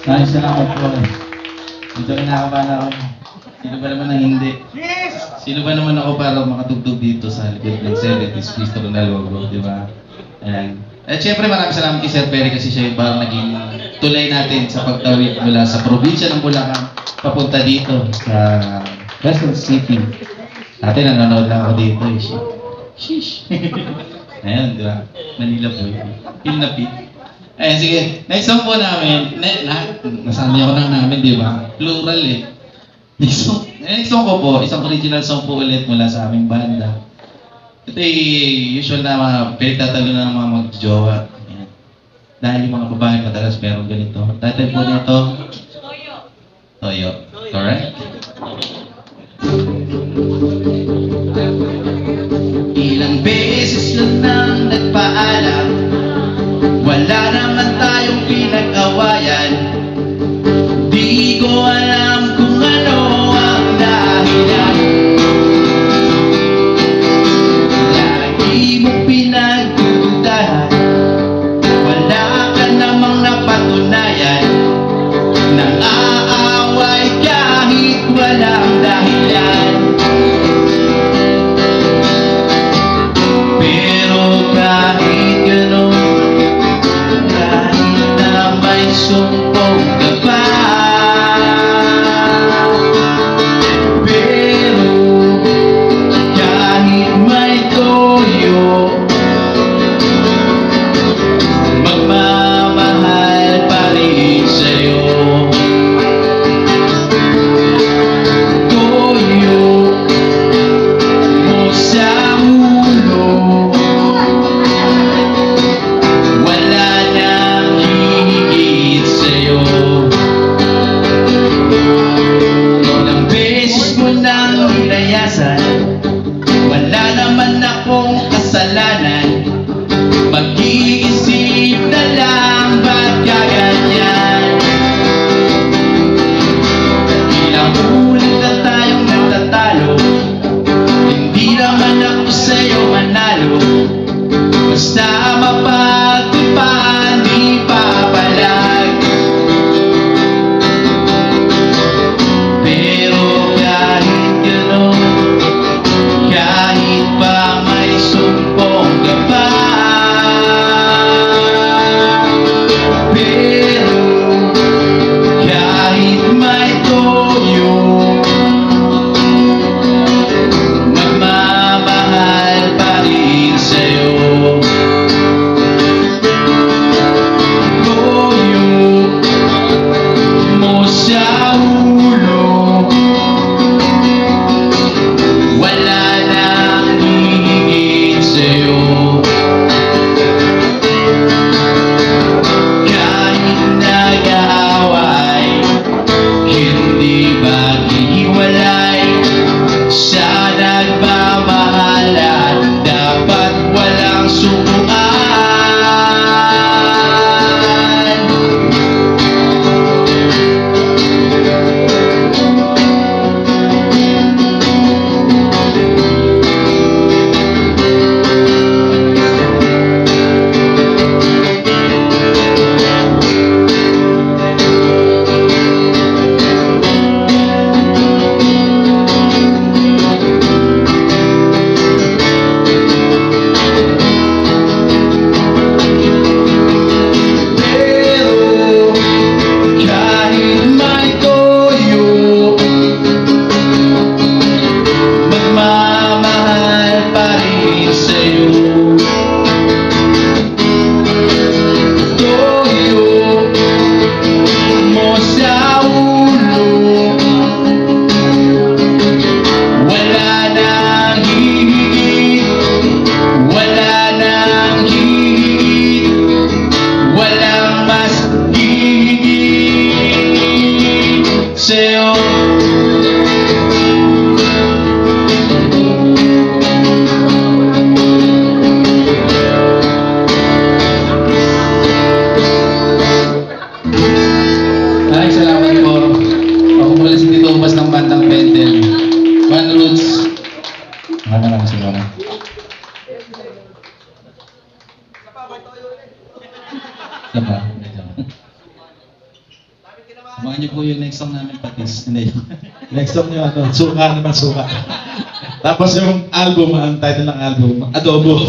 Maraming salamat po. Dito kinakabahan ako. Sino ba naman ang hindi? Sino ba naman ako para makatugtog dito sa likod ng 70s Cristo Ronaldo, di ba? Ayan. At syempre maraming salamat kay Sir Perry kasi siya yung parang naging tulay natin sa pagtawid mula sa probinsya ng Bulacan papunta dito sa Quezon City. Dati nanonood lang ako dito eh. Sheesh. Ayan, di ba? Manila po yun. Pinapit. Ayan, sige. Next song po namin. Nasabi ako ng namin, di ba? Plural eh. Next song ko po, isang original song po ulit mula sa aming banda. Ito ay usual na mga pinagtatalo na ng mga mag-jowa. Ayan. Dahil yung mga babae madalas meron ganito. Title po nito, Toyo. Toyo. Correct? Ilang beses lang nang nagpaalam, wala naman tayong pinag-awayan. Di ko alam kung ano ang dahilan. Lagi mo pinagdudahan, wala ka namang napatunayan. Nang aaway kahit walang dahilan. Pero kahit gano'n, kahit na may sumpong ka pa, pero kahit may toyo, magmamahal pa rin sa'yo. Toyo mo sa ulo, wala nang hihigit sa'yo. Ilang beses mo nang nilayasan, wala naman akong kasalanan. Mag-iisip na lang, ba't gaganyan? Ilang ulit na tayong natatalo, hindi naman ako sa'yo manalo. Basta mapagtipan, di papalag. Pero kahit gano'n, kahit pa may sumpong ka pa, pero kahit may toyo, magmamahal pa rin sa'yo. Toyo mo sa ulo, wala nang hihigit sa'yo. Kahit nag-aaway, hindi maghihiwalay. Sa nagmamahalan, dapat walang sukuan. Diba? Abangan niyo po yung next song namin, Patis. Hindi. Next song nyo, ano, suka naman, suka. Tapos yung album, ang title ng album, Adobo.